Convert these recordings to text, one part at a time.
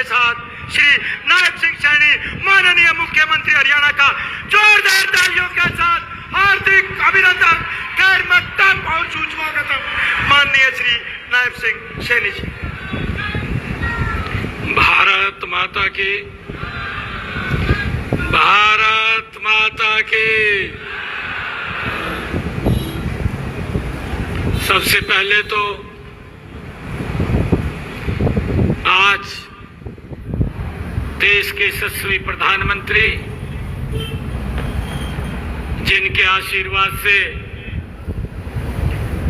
साथ श्री नायब सिंह सैनी माननीय मुख्यमंत्री हरियाणा का जोरदार तालियों के साथ हार्दिक अभिनंदन खैर मकदम और सुस्वागतम माननीय श्री नायब सिंह सैनी जी। भारत माता की, भारत माता की। सबसे पहले तो आज देश के यशस्वी प्रधानमंत्री जिनके आशीर्वाद से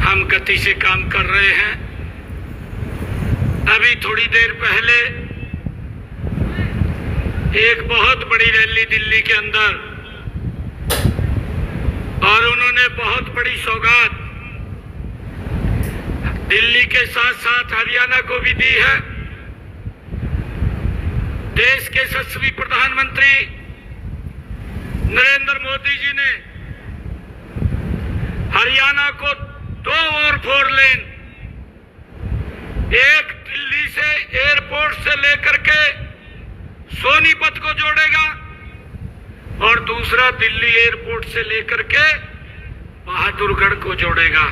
हम गति से काम कर रहे हैं, अभी थोड़ी देर पहले एक बहुत बड़ी रैली दिल्ली के अंदर, और उन्होंने बहुत बड़ी सौगात दिल्ली के साथ साथ हरियाणा को भी दी है। देश के यशस्वी प्रधानमंत्री नरेंद्र मोदी जी ने हरियाणा को 2 और 4 लेन, एक दिल्ली से एयरपोर्ट से लेकर के सोनीपत को जोड़ेगा और दूसरा दिल्ली एयरपोर्ट से लेकर के बहादुरगढ़ को जोड़ेगा।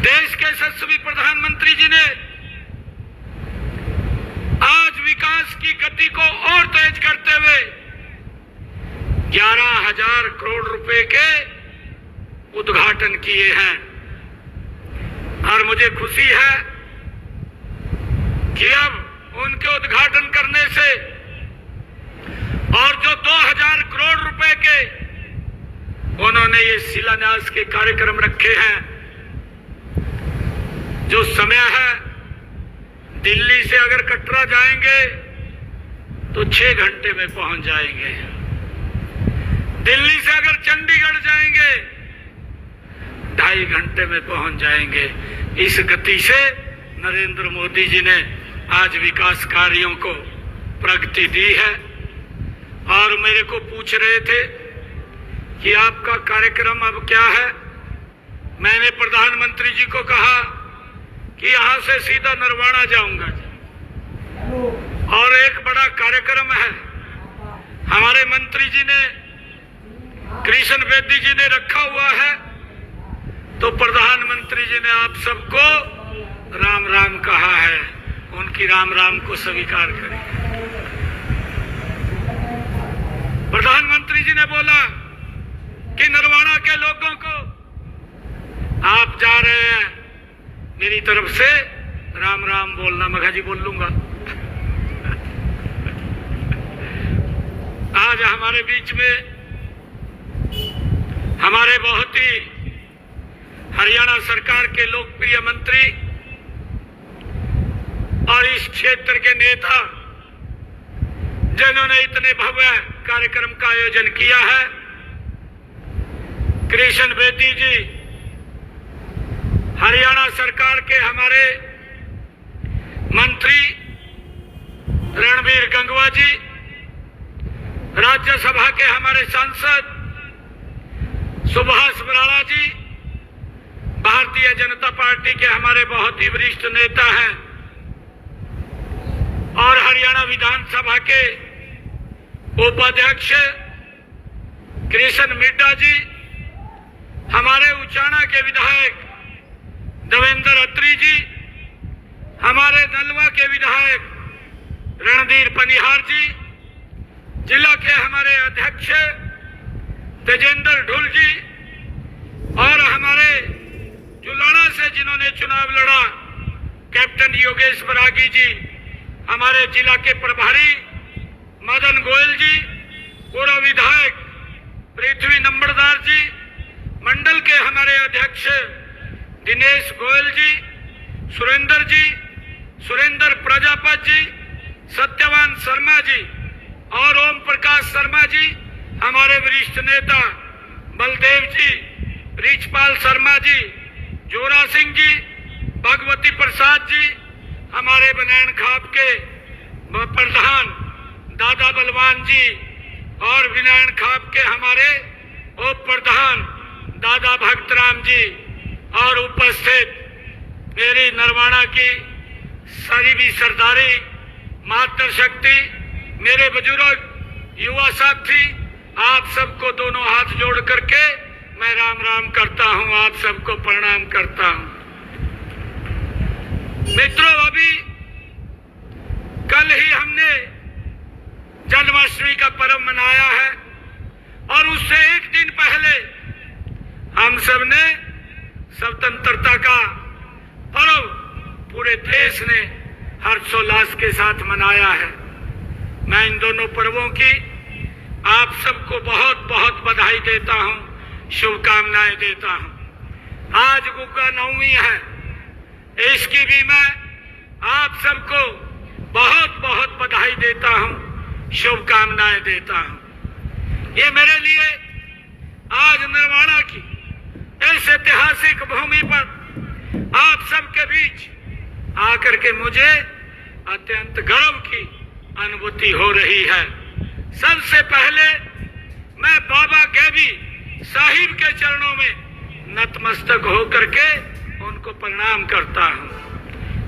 देश के यशस्वी प्रधानमंत्री जी ने आज विकास की गति को और तेज करते हुए 11,000 करोड़ रुपए के उद्घाटन किए हैं, और मुझे खुशी है कि अब उनके उद्घाटन करने से और जो 2,000 करोड़ रुपए के उन्होंने ये शिलान्यास के कार्यक्रम रखे हैं, जो समय है दिल्ली से अगर कटरा जाएंगे तो 6 घंटे में पहुंच जाएंगे, दिल्ली से अगर चंडीगढ़ जाएंगे 2.5 घंटे में पहुंच जाएंगे। इस गति से नरेंद्र मोदी जी ने आज विकास कार्यों को प्रगति दी है। और मेरे को पूछ रहे थे कि आपका कार्यक्रम अब क्या है। मैंने प्रधानमंत्री जी को कहा कि यहां से सीधा नरवाना जाऊंगा, और एक बड़ा कार्यक्रम है हमारे मंत्री जी ने, कृष्ण बेदी जी ने रखा हुआ है, तो प्रधानमंत्री जी ने आप सबको राम राम कहा है, उनकी राम राम को स्वीकार करें। प्रधानमंत्री जी ने बोला कि नरवाना के लोगों को आप जा रहे हैं, मेरी तरफ से राम राम बोलना। मघा जी बोल लूंगा। आज हमारे बीच में हमारे बहुत ही हरियाणा सरकार के लोकप्रिय मंत्री और इस क्षेत्र के नेता जिन्होंने इतने भव्य कार्यक्रम का आयोजन किया है, कृष्ण बेदी जी, हरियाणा सरकार के हमारे मंत्री रणबीर गंगवा जी, राज्यसभा के हमारे सांसद सुभाष बराला जी, भारतीय जनता पार्टी के हमारे बहुत ही वरिष्ठ नेता हैं, और हरियाणा विधानसभा के उपाध्यक्ष कृष्ण मिड्डा जी, हमारे उचाना के विधायक देवेंद्र अत्री जी, हमारे नलवा के विधायक रणधीर पनिहार जी, जिला के हमारे अध्यक्ष तेजेंद्र ढुल जी, और हमारे जुलाना से जिन्होंने चुनाव लड़ा कैप्टन योगेश बरागी जी, हमारे जिला के प्रभारी मदन गोयल जी, पूर्व विधायक पृथ्वी नंबरदार जी, मंडल के हमारे अध्यक्ष दिनेश गोयल जी, सुरेंद्र प्रजापत जी, सत्यवान शर्मा जी और ओम प्रकाश शर्मा जी, हमारे वरिष्ठ नेता बलदेव जी, रिचपाल शर्मा जी, जोरा सिंह जी, भगवती प्रसाद जी, हमारे बनैन खाप के प्रधान दादा बलवान जी, और विनयन खाप के हमारे उप प्रधान दादा भक्तराम जी, और उपस्थित मेरी नरवाना की सारी सरदारी, मातृशक्ति, मेरे बुजुर्ग, युवा साथी, आप सबको दोनों हाथ जोड़ करके मैं राम राम करता हूं, आप सबको प्रणाम करता हूं। मित्रों, अभी कल ही हमने जन्माष्टमी का पर्व मनाया है और उससे एक दिन पहले हम सब ने स्वतंत्रता का पर्व पूरे देश ने हर्षोल्लास के साथ मनाया है। मैं इन दोनों पर्वों की आप सबको बहुत बहुत बधाई देता हूं, शुभकामनाएं देता हूं। आज गुग्गा नवमी है, इसकी भी मैं आप सबको बहुत बहुत बधाई देता हूं, शुभकामनाएं देता हूं। ये मेरे लिए आज निर्वाणा की इस ऐतिहासिक भूमि पर आप सबके बीच आकर के मुझे अत्यंत गर्व की अनुभूति हो रही है। सबसे पहले मैं बाबा गैबी साहिब के चरणों में नतमस्तक होकर के उनको प्रणाम करता हूं,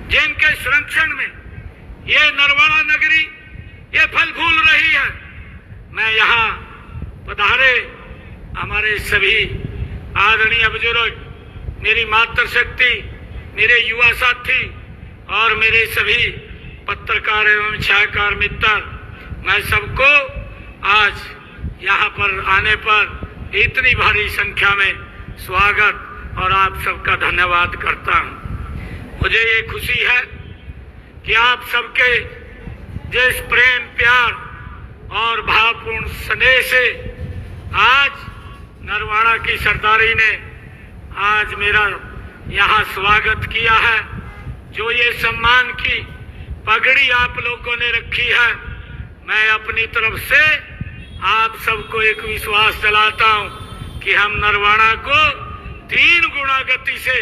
जिनके संरक्षण में ये नरवाणा नगरी ये फल फूल रही है। मैं यहाँ पधारे हमारे सभी आदरणीय बुजुर्ग, मेरी मातृशक्ति, मेरे युवा साथी और मेरे सभी पत्रकार एवं छायाकार मित्र, मैं सबको आज यहाँ पर आने पर इतनी भारी संख्या में स्वागत और आप सबका धन्यवाद करता हूँ। मुझे ये खुशी है कि आप सबके जिस प्रेम, प्यार और भावपूर्ण स्नेह से आज नरवाणा की सरदारी ने आज मेरा यहाँ स्वागत किया है, जो ये सम्मान की पगड़ी आप लोगों ने रखी है, मैं अपनी तरफ से आप सबको एक विश्वास दिलाता हूं कि हम नरवाणा को 3 गुना गति से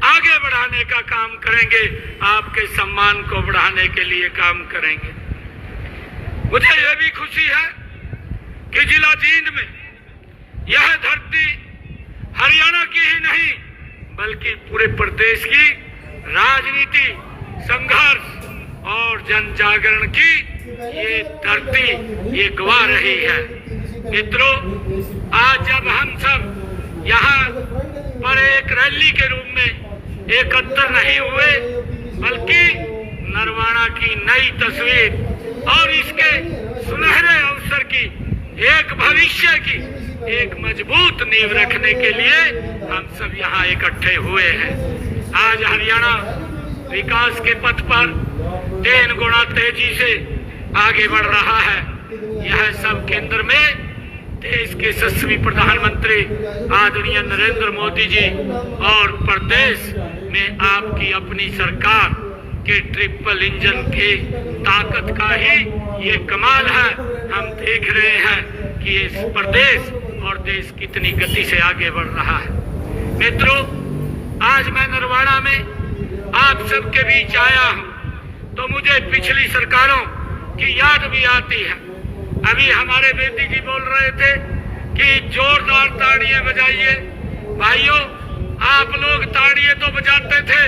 आगे बढ़ाने का काम करेंगे, आपके सम्मान को बढ़ाने के लिए काम करेंगे। मुझे यह भी खुशी है कि जिला जींद में यह धरती हरियाणा की ही नहीं बल्कि पूरे प्रदेश की राजनीति, संघर्ष और जन जागरण की ये धरती ये गवा रही है। मित्रों, आज जब हम सब यहाँ पर एक रैली के रूप में एकत्र नहीं हुए, बल्कि नरवाणा की नई तस्वीर और इसके सुनहरे अवसर की, एक भविष्य की एक मजबूत नींव रखने के लिए हम सब यहाँ इकट्ठे हुए हैं। आज हरियाणा विकास के पथ पर 3 गुना तेजी से आगे बढ़ रहा है। यह सब केंद्र में देश के यशस्वी प्रधानमंत्री आदरणीय नरेंद्र मोदी जी और प्रदेश में आपकी अपनी सरकार के ट्रिपल इंजन की ताकत का ही ये कमाल है। हम देख रहे हैं कि इस प्रदेश और देश कितनी गति से आगे बढ़ रहा है। मित्रों, आज मैं नरवाणा में आप सबके बीच आया हूं तो मुझे पिछली सरकारों की याद भी आती है। अभी हमारे बेटी जी बोल रहे थे कि जोरदार ताड़ियां बजाइए। भाइयों, आप लोग ताड़ियां तो बजाते थे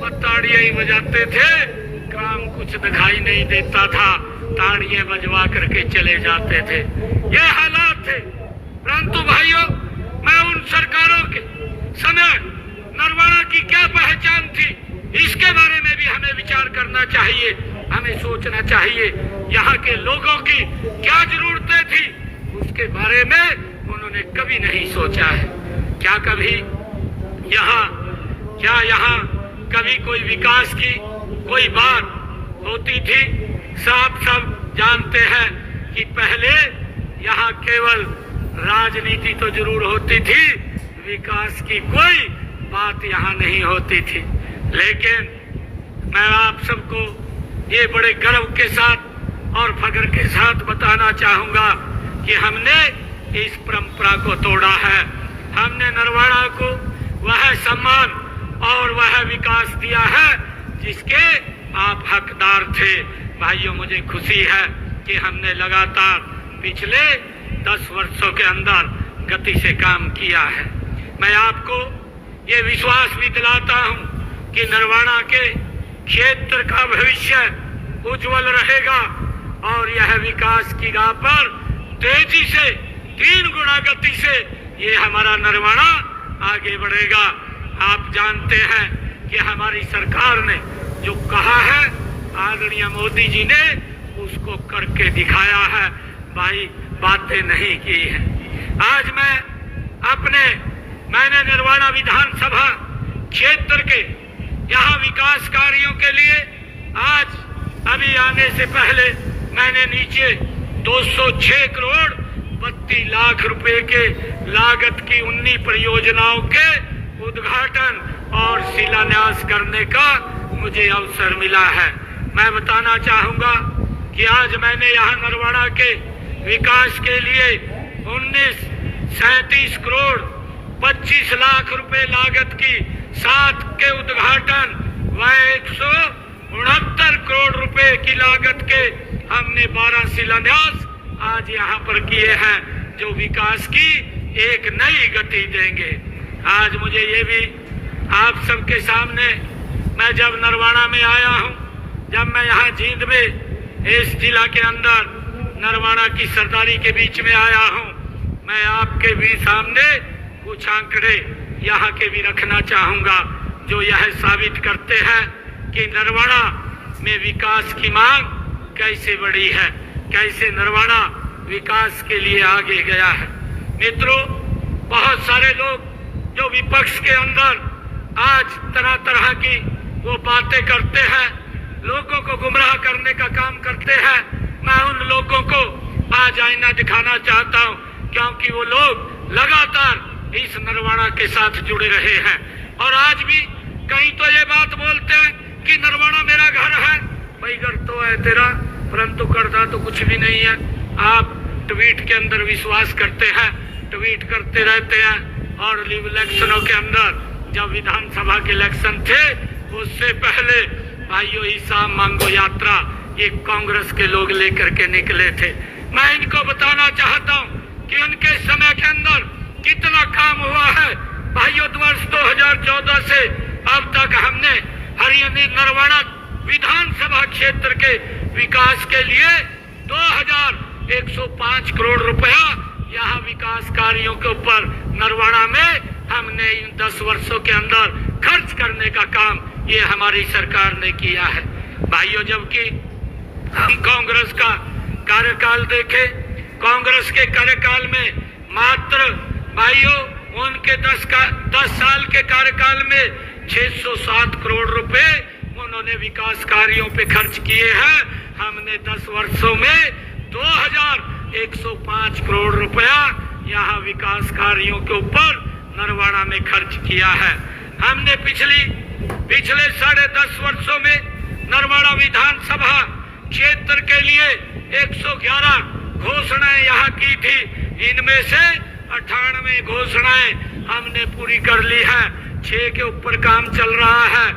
और ताड़ियां ही बजाते थे, काम कुछ दिखाई नहीं देता था, ताड़ियां बजवा करके चले जाते थे। ये हालात थे। परंतु भाइयों, मैं उन सरकारों के समय नरवाणा की क्या पहचान थी, इसके बारे में भी हमें विचार करना चाहिए, हमें सोचना चाहिए। यहाँ के लोगों की क्या जरूरतें थी, उसके बारे में उन्होंने कभी नहीं सोचा है। क्या कभी यहाँ कभी कोई विकास की कोई बात होती थी? सब जानते हैं कि पहले यहाँ केवल राजनीति तो जरूर होती थी, विकास की कोई बात यहाँ नहीं होती थी। लेकिन मैं आप सबको ये बड़े गर्व के साथ और फख्र के साथ बताना चाहूंगा कि हमने इस परंपरा को तोड़ा है। हमने नरवाणा को वह सम्मान और वह विकास दिया है जिसके आप हकदार थे। भाइयों, मुझे खुशी है कि हमने लगातार पिछले 10 वर्षों के अंदर गति से काम किया है। मैं आपको ये विश्वास भी दिलाता हूं कि नरवाणा के क्षेत्र का भविष्य उज्जवल रहेगा और यह विकास की राह पर तेजी से 3 गुना गति से ये हमारा नरवाना आगे बढ़ेगा। आप जानते हैं कि हमारी सरकार ने जो कहा है, आदरणीय मोदी जी ने उसको करके दिखाया है भाई, बातें नहीं की है। आज मैंने नरवाना विधानसभा क्षेत्र के यहाँ विकास कार्यों के लिए आज अभी आने से पहले मैंने नीचे 206 करोड़ 32 लाख रुपए के लागत की 19 परियोजनाओं के उद्घाटन और शिलान्यास करने का मुझे अवसर मिला है। मैं बताना चाहूंगा कि आज मैंने यहाँ नरवाना के विकास के लिए 37 करोड़ 25 लाख रुपए लागत की 7 के उद्घाटन व 169 करोड़ रुपए की लागत के हमने 12 शिलान्यास आज यहाँ पर किए हैं, जो विकास की एक नई गति देंगे। आज मुझे ये भी आप सबके सामने, मैं जब नरवाना में आया हूँ, जब मैं यहाँ जींद में इस जिला के अंदर नरवाना की सरदारी के बीच में आया हूँ, मैं आपके भी सामने कुछ आंकड़े यहाँ के भी रखना चाहूँगा जो यह साबित करते हैं कि नरवाना में विकास की मांग कैसे बढ़ी है, कैसे नरवाना विकास के लिए आगे गया है। मित्रों, बहुत सारे लोग जो विपक्ष के अंदर आज तरह तरह की वो बातें करते हैं, लोगों को गुमराह करने का काम करते हैं, मैं उन लोगों को आज आईना दिखाना चाहता हूं, क्योंकि वो लोग लगातार इस नरवाना के साथ जुड़े रहे हैं और आज भी कहीं तो ये बात बोलते हैं कि नरवाना मेरा घर है। भाई घर तो है तेरा, परंतु करता तो कुछ भी नहीं है। आप ट्वीट के अंदर विश्वास करते हैं, ट्वीट करते रहते हैं और इलेक्शनों के अंदर जब विधानसभा के इलेक्शन थे उससे पहले भाइयों हिसाब मांगो यात्रा ये कांग्रेस के लोग लेकर के निकले थे। मैं इनको बताना चाहता हूँ कि उनके समय के अंदर कितना काम हुआ है। भाइयों, वर्ष 2014 से अब तक हमने हरियाणा नरवाना विधानसभा क्षेत्र के विकास के लिए 2105 करोड़ रुपया यहाँ विकास कार्यों के ऊपर नरवाना में हमने इन 10 वर्षों के अंदर खर्च करने का काम ये हमारी सरकार ने किया है। भाइयों, जबकि हम कांग्रेस का कार्यकाल देखें, कांग्रेस के कार्यकाल में मात्र भाइयों उनके 10 साल के कार्यकाल में 607 करोड़ रुपए उन्होंने विकास कार्यों पे खर्च किए हैं। हमने 10 वर्षों में 2105 करोड़ रुपया यहाँ विकास कार्यों के ऊपर नरवाना में खर्च किया है। हमने पिछले 10.5 वर्षों में नरवाना विधानसभा क्षेत्र के लिए 111 घोषणाएं यहाँ की थी। इनमें से 98 घोषणाएं हमने पूरी कर ली है, 6 के ऊपर काम चल रहा है।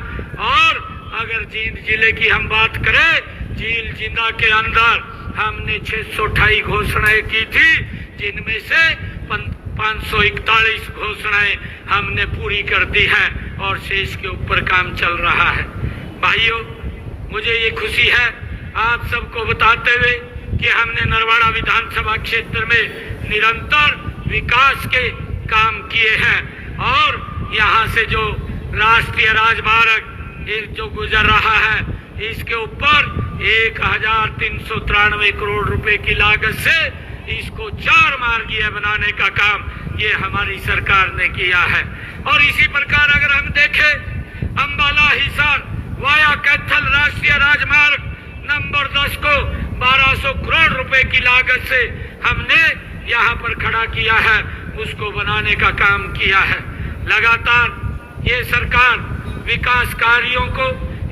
और अगर जींद जिले की हम बात करें, झील जिंदा के अंदर हमने 628 घोषणाएं की थी, जिनमें से 541 घोषणाएं हमने पूरी कर दी है और शेष के ऊपर काम चल रहा है। भाइयों, मुझे ये खुशी है आप सबको बताते हुए कि हमने नरवाना विधानसभा क्षेत्र में निरंतर विकास के काम किए हैं और यहाँ से जो राष्ट्रीय राजमार्ग जो गुजर रहा है इसके ऊपर 1393 करोड़ रुपए की लागत से इसको 4 मार्गीय बनाने का काम ये हमारी सरकार ने किया है। और इसी प्रकार अगर हम देखें, अंबाला हिसार वाया कैथल राष्ट्रीय राजमार्ग नंबर 10 को 1200 करोड़ रुपए की लागत से हमने यहाँ पर खड़ा किया है, उसको बनाने का काम किया है। लगातार ये सरकार विकास कार्यों को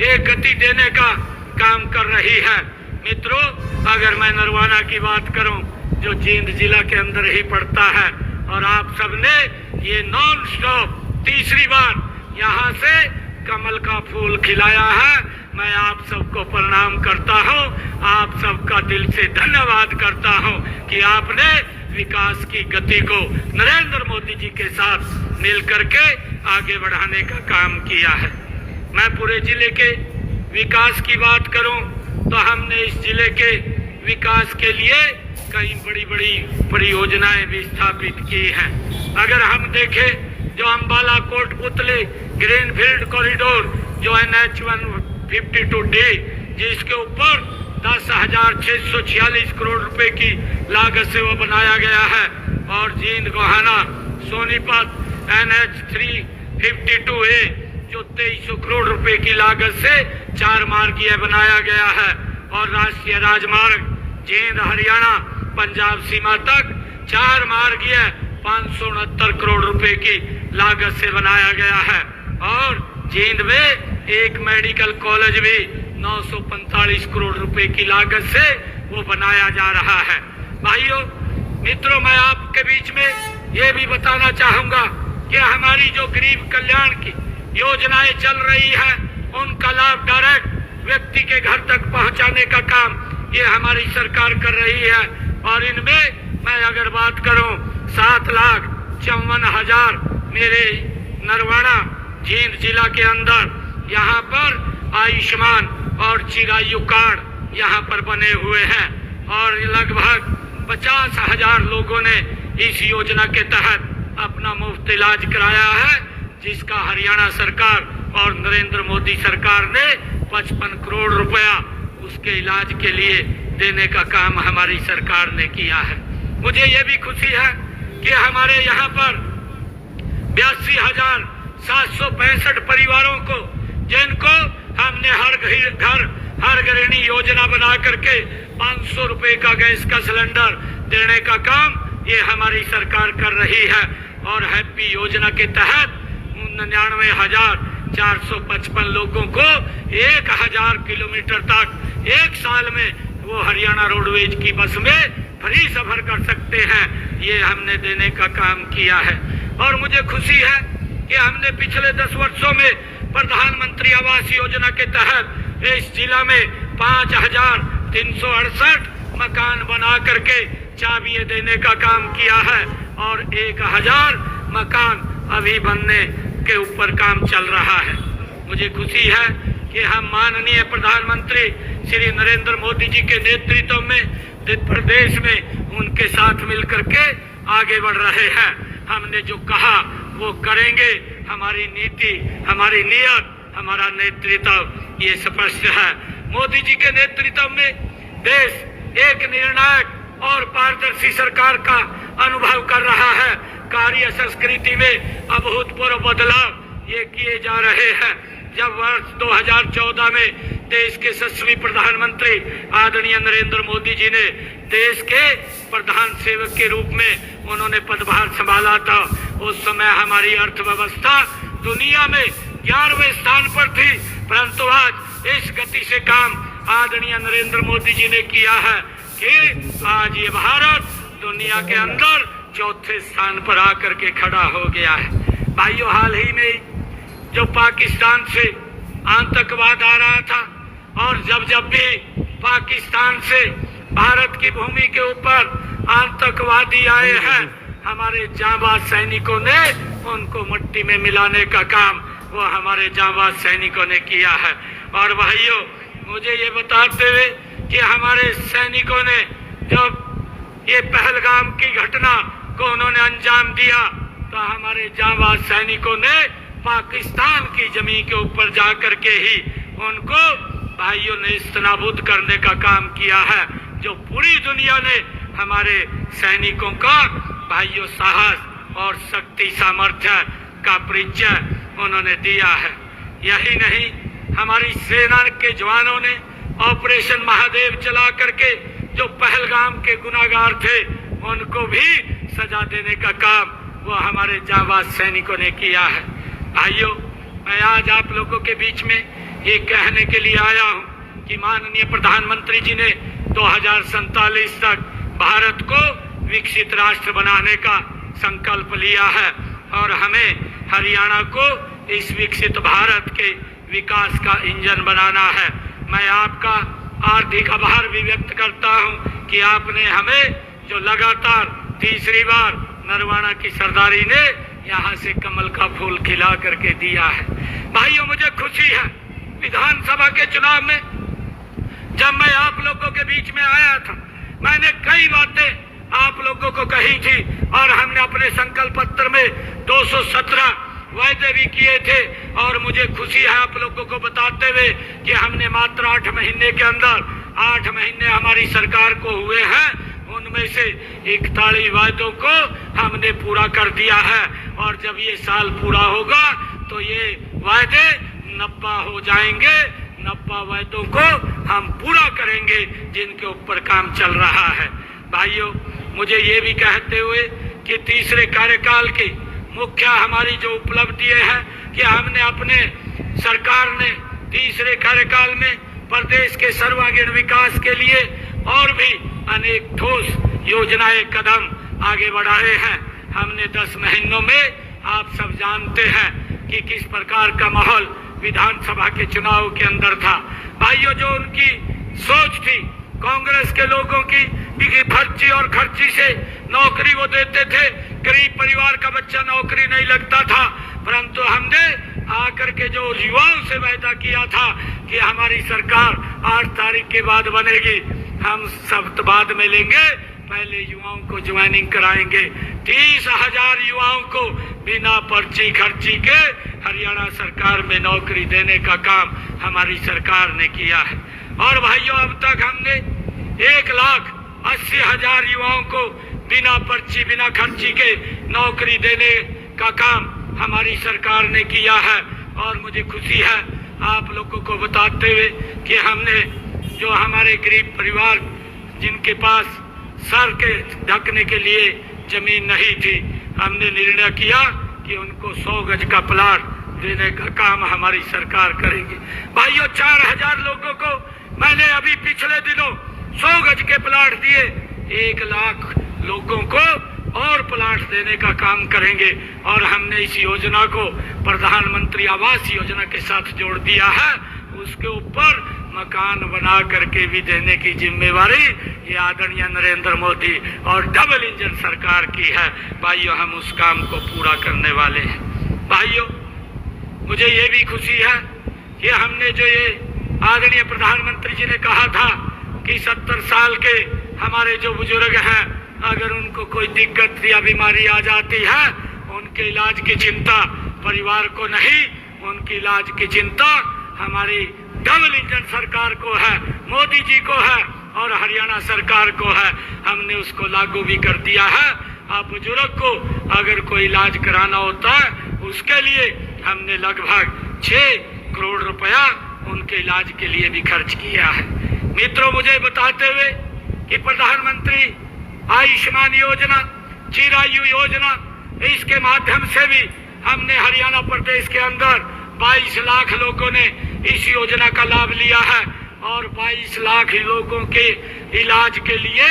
एक गति देने का काम कर रही है। मित्रों, अगर मैं नरवाना की बात करूं जो जींद जिला के अंदर ही पड़ता है और आप सबने ये नॉन स्टॉप तीसरी बार यहाँ से कमल का फूल खिलाया है, मैं आप सबको प्रणाम करता हूँ, आप सबका दिल से धन्यवाद करता हूँ कि आपने विकास की गति को नरेंद्र मोदी जी के साथ मिल करके आगे बढ़ाने का काम किया है। मैं पूरे जिले के विकास की बात करूं तो हमने इस जिले के विकास के लिए कई बड़ी बड़ी परियोजनाएं भी स्थापित की हैं। अगर हम देखें जो अंबाला कोटपुतली ग्रीनफील्ड कॉरिडोर जो NH 152D जिसके ऊपर 10,646 करोड़ रुपए की लागत से वो बनाया गया है, और जींद गोहाना सोनीपत NH 352A जो 2300 करोड़ रुपए की लागत से 4 मार्गीय बनाया गया है, और राष्ट्रीय राजमार्ग जींद हरियाणा पंजाब सीमा तक 4 मार्गीय 569 करोड़ रुपए की लागत से बनाया गया है, और जींद में एक मेडिकल कॉलेज भी 945 करोड़ रुपए की लागत से वो बनाया जा रहा है। भाइयों मित्रों, मैं आपके बीच में ये भी बताना चाहूंगा कि हमारी जो गरीब कल्याण की योजनाएं चल रही है उनका लाभ डायरेक्ट व्यक्ति के घर तक पहुंचाने का काम ये हमारी सरकार कर रही है। और इनमें मैं अगर बात करूं 7,54,000 मेरे नरवाड़ा जींद जिला के अंदर यहाँ पर आयुष्मान और चिरायु कार्ड यहाँ पर बने हुए हैं, और लगभग 50,000 लोगों ने इस योजना के तहत अपना मुफ्त इलाज कराया है, जिसका हरियाणा सरकार और नरेंद्र मोदी सरकार ने 55 करोड़ रुपया उसके इलाज के लिए देने का काम हमारी सरकार ने किया है। मुझे ये भी खुशी है कि हमारे यहाँ पर 82,765 परिवारों को जिनको हमने हर घर हर गृहिणी योजना बना करके 500 रुपए का गैस का सिलेंडर देने का काम ये हमारी सरकार कर रही है, और हैप्पी योजना के तहत 99,455 लोगों को 1,000 किलोमीटर तक एक साल में वो हरियाणा रोडवेज की बस में फ्री सफर कर सकते हैं, ये हमने देने का काम किया है। और मुझे खुशी है कि हमने पिछले 10 वर्षों में प्रधानमंत्री आवास योजना के तहत इस जिला में 5,368 मकान बना करके चाबियां देने का काम किया है, और 1,000 मकान अभी बनने के ऊपर काम चल रहा है। मुझे खुशी है कि हम माननीय प्रधानमंत्री श्री नरेंद्र मोदी जी के नेतृत्व में प्रदेश में उनके साथ मिलकर के आगे बढ़ रहे हैं। हमने जो कहा वो करेंगे, हमारी नीति, हमारी नियत, हमारा नेतृत्व ये स्पष्ट है। मोदी जी के नेतृत्व में देश एक निर्णायक और पारदर्शी सरकार का अनुभव कर रहा है। कार्य संस्कृति में अभूतपूर्व बदलाव ये किए जा रहे हैं। जब वर्ष 2014 में देश के 7वें प्रधानमंत्री आदरणीय नरेंद्र मोदी जी ने देश के प्रधान सेवक के रूप में उन्होंने पदभार संभाला था, उस समय हमारी अर्थव्यवस्था दुनिया में 11वें स्थान पर थी, परंतु आज इस गति से काम आदरणीय नरेंद्र मोदी जी ने किया है कि आज ये भारत दुनिया के अंदर 4थे स्थान पर आकर के खड़ा हो गया है। भाइयों, हाल ही में जो पाकिस्तान से आतंकवाद आ रहा था, और जब भी पाकिस्तान से भारत की भूमि के ऊपर आतंकवादी आए हैं, हमारे जांबाज सैनिकों ने उनको मिट्टी में मिलाने का काम वो हमारे जांबाज सैनिकों ने किया है। और भाइयों, मुझे ये बताते हुए कि हमारे सैनिकों ने जब ये पहलगाम की घटना को उन्होंने अंजाम दिया, तो हमारे जांबाज सैनिकों ने पाकिस्तान की जमीन के ऊपर जाकर के ही उनको भाइयों ने इस्तेनाबूद करने का काम किया है, जो पूरी दुनिया ने हमारे सैनिकों का भाइयों साहस और शक्ति सामर्थ्य का परिचय उन्होंने दिया है। यही नहीं, हमारी सेना के जवानों ने ऑपरेशन महादेव चला करके जो पहलगाम के गुनाहगार थे उनको भी सजा देने का काम वो हमारे जांबाज सैनिकों ने किया है। भाइयों, मैं आज आप लोगों के बीच में ये कहने के लिए आया हूँ कि माननीय प्रधानमंत्री जी ने 2047 तक भारत को विकसित राष्ट्र बनाने का संकल्प लिया है, और हमें हरियाणा को इस विकसित भारत के विकास का इंजन बनाना है। मैं आपका आर्थिक आभार भी व्यक्त करता हूं कि आपने हमें जो लगातार तीसरी बार नरवाड़ा की सरदारी ने यहाँ से कमल का फूल खिला करके दिया है। भाइयों, मुझे खुशी है विधानसभा के चुनाव में जब मैं आप लोगों के बीच में आया था, मैंने कई बातें आप लोगों को कही थी और हमने अपने संकल्प पत्र में 217 वायदे भी किए थे। और मुझे खुशी है आप लोगों को बताते हुए कि हमने मात्र 8 महीने के अंदर 8 महीने हमारी सरकार को हुए हैं, उनमें से 41 वायदों को हमने पूरा कर दिया है। और जब ये साल पूरा होगा तो ये वायदे 90 हो जाएंगे। 90 वायदों को हम पूरा करेंगे जिनके ऊपर काम चल रहा है। भाइयों, मुझे ये भी कहते हुए कि तीसरे कार्यकाल की मुख्य हमारी जो उपलब्धि है कि हमने अपने सरकार ने तीसरे कार्यकाल में प्रदेश के सर्वांगीण विकास के लिए और भी अनेक ठोस योजनाएं कदम आगे बढ़ाए हैं। हमने 10 महीनों में आप सब जानते हैं कि किस प्रकार का माहौल विधानसभा के चुनाव के अंदर था। भाइयों, जो उनकी सोच थी कांग्रेस के लोगों की कि फर्जी और खर्ची से नौकरी वो देते थे, गरीब परिवार का बच्चा नौकरी नहीं लगता था, परंतु हमने आकर के जो युवाओं से वायदा किया था कि हमारी सरकार 8 तारीख के बाद बनेगी, हम सब बाद में लेंगे, पहले युवाओं को ज्वाइनिंग कराएंगे। 30,000 युवाओं को बिना पर्ची खर्ची के हरियाणा सरकार में नौकरी देने का काम हमारी सरकार ने किया है। और भाइयों, अब तक हमने 1,80,000 युवाओं को बिना पर्ची बिना खर्ची के नौकरी देने का काम हमारी सरकार ने किया है। और मुझे खुशी है आप लोगों को बताते हुए कि हमने जो हमारे गरीब परिवार जिनके पास सर के ढकने के लिए जमीन नहीं थी, हमने निर्णय किया कि उनको 100 गज का प्लाट देने का काम हमारी सरकार करेगी। भाइयों, 4,000 लोगों को मैंने अभी पिछले दिनों 100 गज के प्लाट दिए। 1 लाख लोगों को और प्लाट देने का काम करेंगे। और हमने इस योजना को प्रधानमंत्री आवास योजना के साथ जोड़ दिया है। उसके ऊपर मकान बना करके भी देने की जिम्मेवारी ये आदरणीय नरेंद्र मोदी और डबल इंजन सरकार की है। भाइयों, हम उस काम को पूरा करने वाले हैं। भाइयों, मुझे ये भी खुशी है कि हमने जो ये आदरणीय प्रधानमंत्री जी ने कहा था कि 70 साल के हमारे जो बुजुर्ग हैं, अगर उनको कोई दिक्कत या बीमारी आ जाती है, उनके इलाज की चिंता परिवार को नहीं, उनकी इलाज की चिंता हमारी डबल इंजन सरकार को है, मोदी जी को है और हरियाणा सरकार को है। हमने उसको लागू भी कर दिया है। अब बुजुर्ग को अगर कोई इलाज कराना होता है, उसके लिए हमने लगभग 6 करोड़ रुपया उनके इलाज के लिए भी खर्च किया है। मित्रों, मुझे बताते हुए कि प्रधानमंत्री आयुष्मान योजना, चिरायु योजना, इसके माध्यम से भी हमने हरियाणा प्रदेश के अंदर 22 लाख लोगों ने इस योजना का लाभ लिया है। और 22 लाख लोगों के इलाज के लिए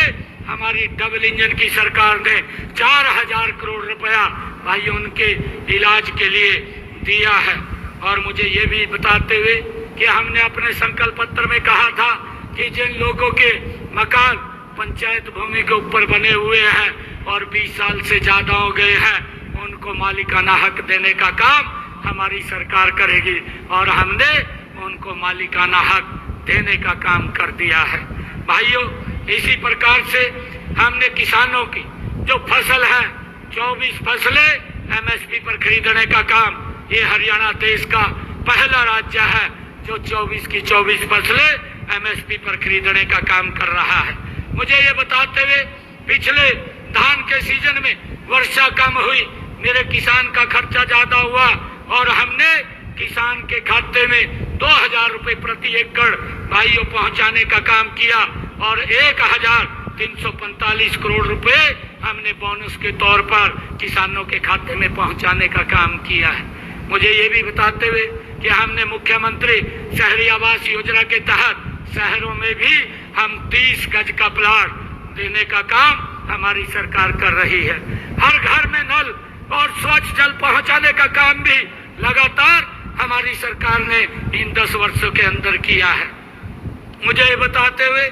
हमारी डबल इंजन की सरकार ने 4,000 करोड़ रुपया भाइयों उनके इलाज के लिए दिया है। और मुझे ये भी बताते हुए कि हमने अपने संकल्प पत्र में कहा था कि जिन लोगों के मकान पंचायत भूमि के ऊपर बने हुए हैं और 20 साल से ज्यादा हो गए हैं, उनको मालिकाना हक देने का काम हमारी सरकार करेगी। और हमने उनको मालिकाना हक देने का काम कर दिया है। भाइयों, इसी प्रकार से हमने किसानों की जो फसल है, 24 फसलें एमएसपी पर खरीदने का काम, ये हरियाणा देश का पहला राज्य है जो 24 की 24 फसलें एमएसपी पर खरीदने का काम कर रहा है। मुझे ये बताते हुए पिछले धान के सीजन में वर्षा कम हुई, मेरे किसान का खर्चा ज्यादा हुआ और हमने किसान के खाते में 2,000 रुपए प्रति एकड़ भाइयों पहुंचाने का काम किया और 1,345 करोड़ रुपए हमने बोनस के तौर पर किसानों के खाते में पहुंचाने का काम किया है। मुझे ये भी बताते हुए कि हमने मुख्यमंत्री शहरी आवास योजना के तहत शहरों में भी हम 30 गज का प्लाट देने का काम हमारी सरकार कर रही है। हर घर में नल और स्वच्छ जल पहुंचाने का काम भी लगातार हमारी सरकार ने इन 10 वर्षों के अंदर किया है। मुझे ये बताते हुए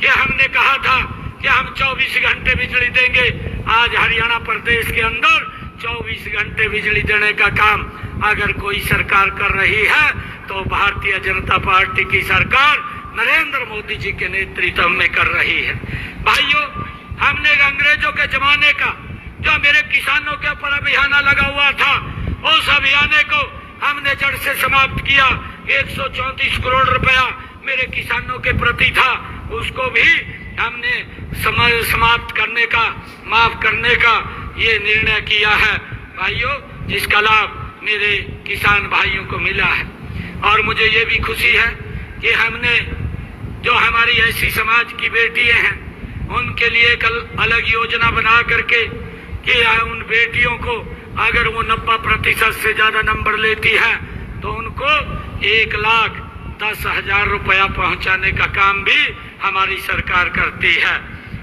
कि हमने कहा था कि हम 24 घंटे बिजली देंगे। आज हरियाणा प्रदेश के अंदर 24 घंटे बिजली देने का काम अगर कोई सरकार कर रही है तो भारतीय जनता पार्टी की सरकार नरेंद्र मोदी जी के नेतृत्व में कर रही है। भाइयों, हमने अंग्रेजों के जमाने का जो मेरे किसानों के ऊपर अभियान लगा हुआ था, उस अभियान को हमने जड़ से समाप्त किया। 134 करोड़ रुपया मेरे किसानों के प्रति था, उसको भी हमने समाप्त करने का, माफ करने का ये निर्णय किया है भाइयों, जिसका लाभ मेरे किसान भाइयों को मिला है। और मुझे ये भी खुशी है कि हमने जो हमारी ऐसी समाज की बेटियां हैं उनके लिए एक अलग योजना बना करके कि उन बेटियों को अगर वो 90% से ज्यादा नंबर लेती है तो उनको 1,10,000 रुपया पहुंचाने का काम भी हमारी सरकार करती है।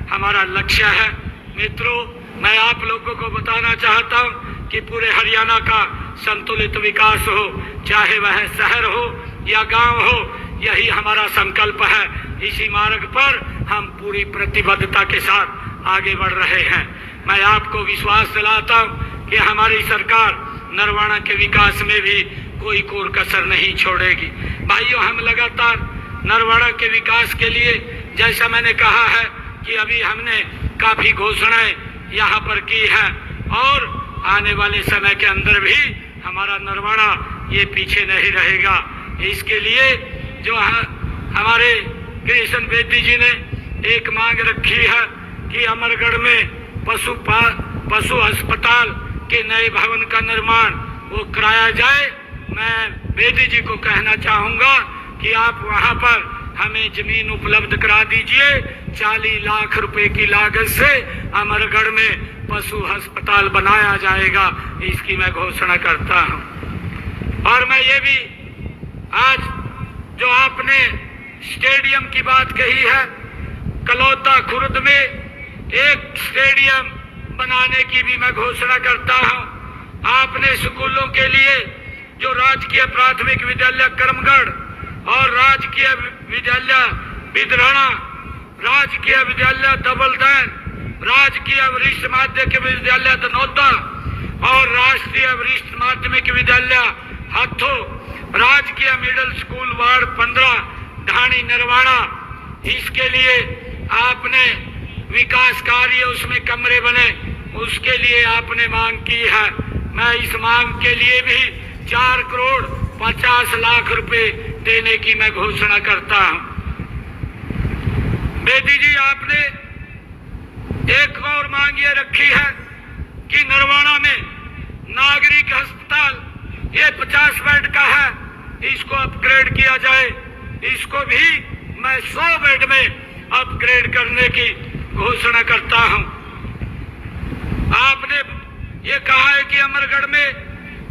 हमारा लक्ष्य है मित्रों, मैं आप लोगों को बताना चाहता हूं कि पूरे हरियाणा का संतुलित विकास हो, चाहे वह शहर हो या गांव हो, यही हमारा संकल्प है। इसी मार्ग पर हम पूरी प्रतिबद्धता के साथ आगे बढ़ रहे हैं। मैं आपको विश्वास दिलाता हूं कि हमारी सरकार नरवाना के विकास में भी कोई कोर कसर नहीं छोड़ेगी। भाइयों, हम लगातार नरवाना के विकास के लिए, जैसा मैंने कहा है कि अभी हमने काफी घोषणाएं यहाँ पर की है और आने वाले समय के अंदर भी हमारा नरवाना ये पीछे नहीं रहेगा। इसके लिए जो हमारे कृष्ण बेदी जी ने एक मांग रखी है कि अमरगढ़ में पशु अस्पताल के नए भवन का निर्माण वो कराया जाए। मैं बेदी जी को कहना चाहूंगा कि आप वहां पर हमें जमीन उपलब्ध करा दीजिए। 40 लाख रुपए की लागत से अमरगढ़ में पशु अस्पताल बनाया जाएगा, इसकी मैं घोषणा करता हूं। और मैं ये भी आज जो आपने स्टेडियम की बात कही है, कलौता खुर्द में एक स्टेडियम बनाने की भी मैं घोषणा करता हूं। आपने स्कूलों के लिए जो राजकीय प्राथमिक विद्यालय करमगढ़ और राजकीय विद्यालय बिदराना, राजकीय विद्यालय दबलदैन, राजकीय वरिष्ठ माध्यमिक विद्यालय दनौदा और राष्ट्रीय वरिष्ठ माध्यमिक विद्यालय हथो, राजकीय मिडिल स्कूल वार्ड 15 ढाणी नरवाना, इसके लिए आपने विकास कार्य उसमें कमरे बने, उसके लिए आपने मांग की है। मैं इस मांग के लिए भी 4 करोड़ 50 लाख रुपए देने की मैं घोषणा करता हूं। बेदी जी, आपने एक और मांग ये रखी है कि नरवाना में नागरिक अस्पताल ये 50 बेड का है, इसको अपग्रेड किया जाए। इसको भी मैं 100 बेड में अपग्रेड करने की घोषणा करता हूं। आपने ये कहा है कि अमरगढ़ में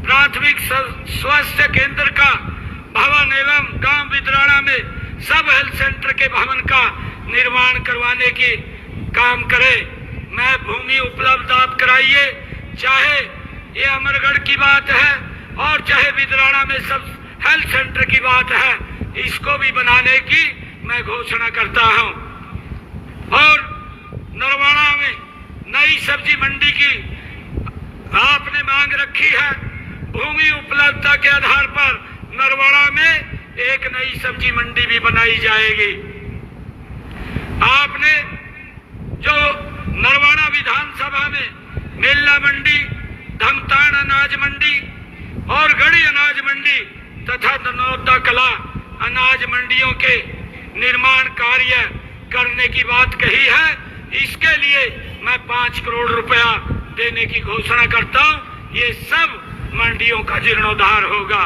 प्राथमिक स्वास्थ्य केंद्र का भवन एवं गांव बिदराना में सब हेल्थ सेंटर के भवन का निर्माण करवाने की काम करें। मैं भूमि उपलब्ध आप कराइए, चाहे ये अमरगढ़ की बात है और चाहे बिदराना में सब हेल्थ सेंटर की बात है, इसको भी बनाने की मैं घोषणा करता हूं। और नरवाना में नई सब्जी मंडी की आपने मांग रखी है। भूमि उपलब्धता के आधार पर नरवाना में एक नई सब्जी मंडी भी बनाई जाएगी। आपने जो नरवाना विधानसभा में मेला मंडी, धमतान अनाज मंडी और गढ़ी अनाज मंडी तथा दनौदा कला अनाज मंडियों के निर्माण कार्य करने की बात कही है, इसके लिए मैं 5 करोड़ रुपया देने की घोषणा करता हूं। ये सब मंडियों का जीर्णोद्धार होगा।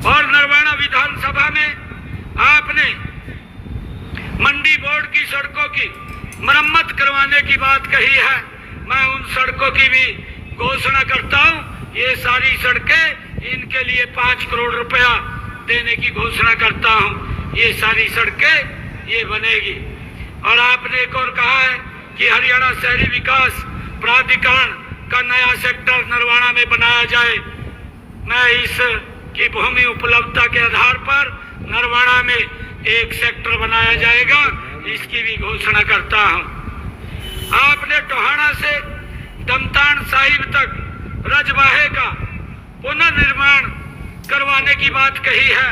और नरवाना विधानसभा में आपने मंडी बोर्ड की सड़कों की मरम्मत करवाने की बात कही है, मैं उन सड़कों की भी घोषणा करता हूं। ये सारी सड़कें, इनके लिए 5 करोड़ रुपया देने की घोषणा करता हूं। ये सारी सड़कें ये बनेगी। और आपने एक और कहा है कि हरियाणा शहरी विकास प्राधिकरण का नया सेक्टर नरवाना में बनाया जाए। मैं इस की भूमि उपलब्धता के आधार पर नरवाना में एक सेक्टर बनाया जाएगा, इसकी भी घोषणा करता हूं। आपने टोहाना से दमतान साहिब तक रजवाहे का पुनर्निर्माण करवाने की बात कही है,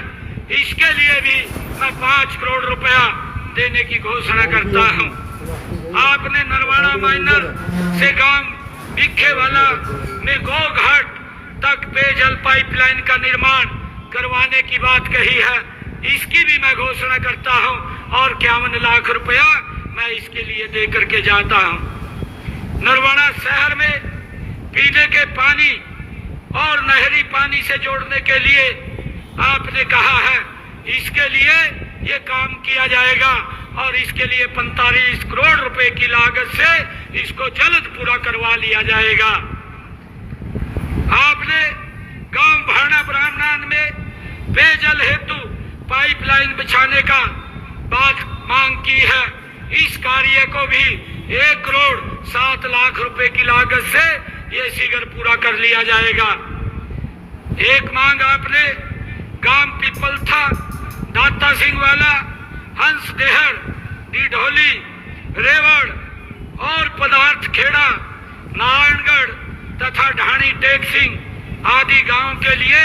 इसके लिए भी मैं 5 करोड़ रुपया देने की घोषणा करता हूं। आपने नरवाड़ा माइनर से गांव भिखेवाला में गोघाट तक पेयजल पाइपलाइन का निर्माण करवाने की बात कही है, इसकी भी मैं घोषणा करता हूं और 51 लाख रुपया मैं इसके लिए दे करके जाता हूं। नरवाड़ा शहर में पीने के पानी और नहरी पानी से जोड़ने के लिए आपने कहा है, इसके लिए ये काम किया जाएगा और इसके लिए 45 करोड़ रुपए की लागत से इसको जल्द पूरा करवा लिया जाएगा। आपने गांव भाना ब्राह्मण में पेयजल हेतु पाइपलाइन बिछाने का बात मांग की है, इस कार्य को भी 1 करोड़ 7 लाख रुपए की लागत से ये शीघ्र पूरा कर लिया जाएगा। एक मांग आपने गांव पिपलथा, दाता सिंह वाला, हंस देहर, डिढोली, रेवड़ और पदार्थ खेड़ा, नारायणगढ़ तथा ढाणी टेक सिंह आदि गांव के लिए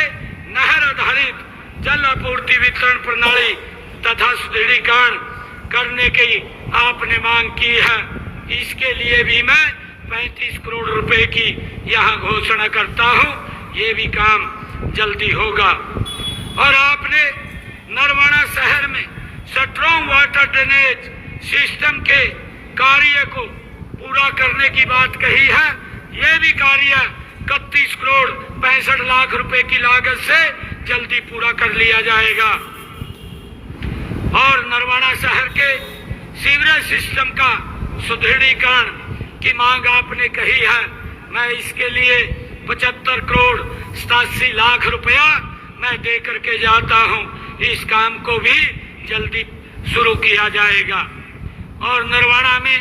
नहर आधारित जल आपूर्ति वितरण प्रणाली तथा सुदृढ़ीकरण करने की आपने मांग की है, इसके लिए भी मैं 35 करोड़ रुपए की यहाँ घोषणा करता हूँ, ये भी काम जल्दी होगा। और आपने नरवाड़ा शहर में स्ट्रॉन्ग वाटर ड्रेनेज सिस्टम के कार्य को पूरा करने की बात कही है, ये भी कार्य 31 करोड़ 65 लाख रुपए की लागत से जल्दी पूरा कर लिया जाएगा। और नरवाड़ा शहर के सीवरेज सिस्टम का सुदृढ़ीकरण की मांग आपने कही है, मैं इसके लिए 75 करोड़ 87 लाख रुपया मैं दे करके जाता हूं, इस काम को भी जल्दी शुरू किया जाएगा। और नरवाड़ा में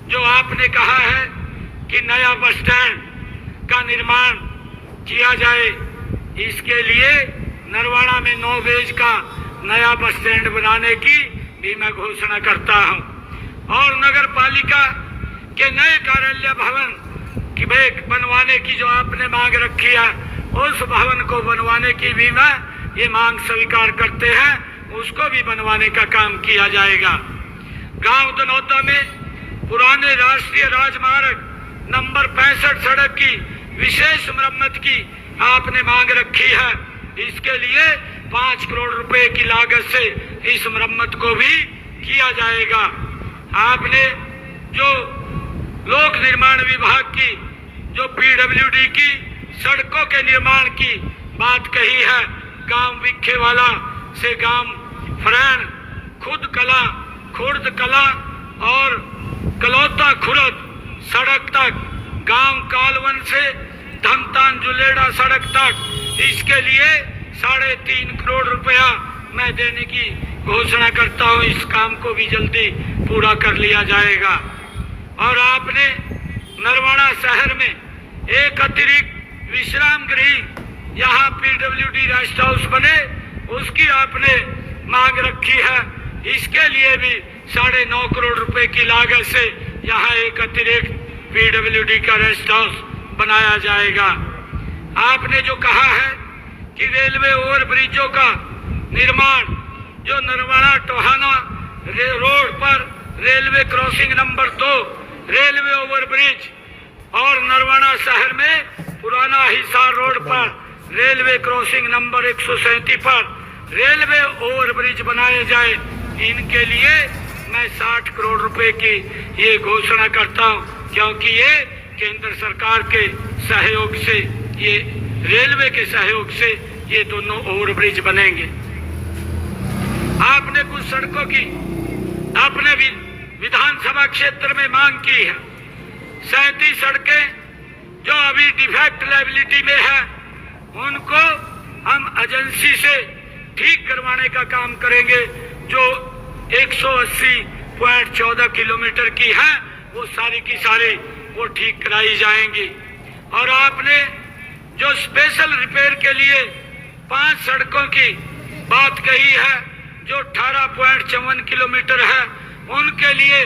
जो आपने कहा है कि नया बस स्टैंड का निर्माण किया जाए, इसके लिए नरवाड़ा में 9 बेज का नया बस स्टैंड बनाने की भी मैं घोषणा करता हूं। और नगर पालिका के नए कार्यालय भवन की बनवाने की जो आपने मांग रखी है, उस भवन को बनवाने की भी मैं ये मांग स्वीकार करते हैं, उसको भी बनवाने का काम किया जाएगा। गांव दनौता में पुराने राष्ट्रीय राजमार्ग नंबर 65 सड़क की विशेष मरम्मत की आपने मांग रखी है, इसके लिए 5 करोड़ रुपए की लागत से इस मरम्मत को भी किया जाएगा। आपने जो लोक निर्माण विभाग की जो पीडब्ल्यूडी की सड़कों के निर्माण की बात कही है, गांव विखेवाला से गांव फरैन, खुद कला, खुर्द कला और कलौता खुर्द सड़क तक, गांव कालवन से धमतान जुलेड़ा सड़क तक, इसके लिए 3.5 करोड़ रुपया मैं देने की घोषणा करता हूं, इस काम को भी जल्दी पूरा कर लिया जाएगा। और आपने नरवाड़ा शहर में एक अतिरिक्त विश्राम गृह यहाँ पीडब्ल्यूडी रेस्ट हाउस बने, उसकी आपने मांग रखी है, इसके लिए भी 9.5 करोड़ रुपए की लागत से यहाँ एक अतिरिक्त पीडब्ल्यूडी का रेस्ट हाउस बनाया जाएगा। आपने जो कहा है कि रेलवे ओवरब्रिजों का निर्माण जो नरवाड़ा टोहाना रोड पर railway crossing number 2 railway overbridge और नरवाड़ा शहर में पुराना हिसार रोड पर रेलवे क्रॉसिंग नंबर 137 पर रेलवे ओवरब्रिज बनाए जाए, इनके लिए मैं 60 करोड़ रुपए की ये घोषणा करता हूं, क्योंकि ये केंद्र सरकार के सहयोग से, ये रेलवे के सहयोग से ये दोनों ओवरब्रिज बनेंगे। आपने कुछ सड़कों की अपने विधानसभा क्षेत्र में मांग की है, 37 सड़कें जो अभी डिफेक्ट लायबिलिटी में है, उनको हम एजेंसी से ठीक करवाने का काम करेंगे। जो 180.14 किलोमीटर की है, वो सारी की सारी वो ठीक कराई जाएंगी। और आपने जो स्पेशल रिपेयर के लिए 5 सड़कों की बात कही है, जो 18.54 किलोमीटर है, उनके लिए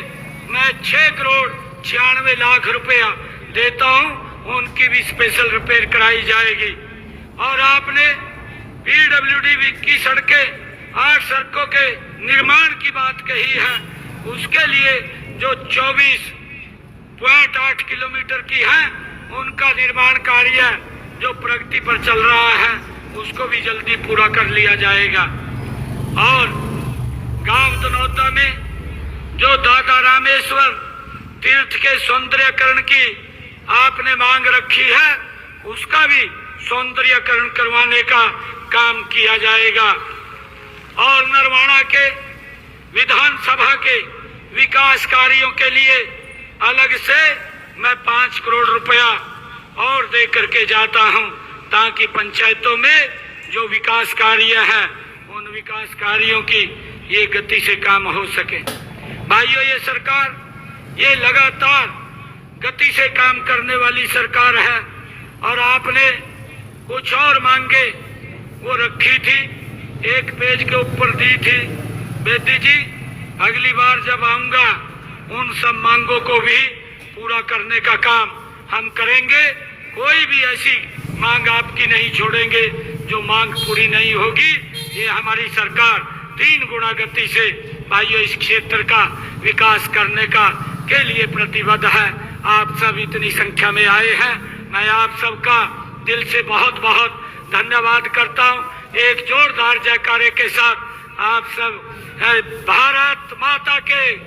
मैं 6 करोड़ 96 लाख रुपया देता हूं, उनकी भी स्पेशल रिपेयर कराई जाएगी। और आपने पीडब्ल्यूडी की सड़कें 8 सड़कों के निर्माण की बात कही है, उसके लिए जो 24.8 किलोमीटर की है उनका निर्माण कार्य जो प्रगति पर चल रहा है उसको भी जल्दी पूरा कर लिया जाएगा। और गांव दनौता में जो दादा रामेश्वर तीर्थ के सौंदर्यकरण की आपने मांग रखी है उसका भी सौंदर्यकरण करवाने का काम किया जाएगा। और नरवाड़ा के विधानसभा के विकास कार्यों के लिए अलग से मैं 5 करोड़ रुपया और दे करके जाता हूं, ताकि पंचायतों में जो विकास कार्य है उन विकास कार्यों की ये गति से काम हो सके। भाइयों, ये सरकार ये लगातार गति से काम करने वाली सरकार है। और आपने कुछ और मांगे वो रखी थी, एक पेज के ऊपर दी थी। बेदी जी, अगली बार जब आऊंगा उन सब मांगों को भी पूरा करने का काम हम करेंगे। कोई भी ऐसी मांग आपकी नहीं छोड़ेंगे जो मांग पूरी नहीं होगी। ये हमारी सरकार 3 गुना गति से भाइयों इस क्षेत्र का विकास करने का के लिए प्रतिबद्ध है। आप सब इतनी संख्या में आए हैं, मैं आप सबका दिल से बहुत बहुत धन्यवाद करता हूं। एक जोरदार जयकारे के साथ आप सब भारत माता के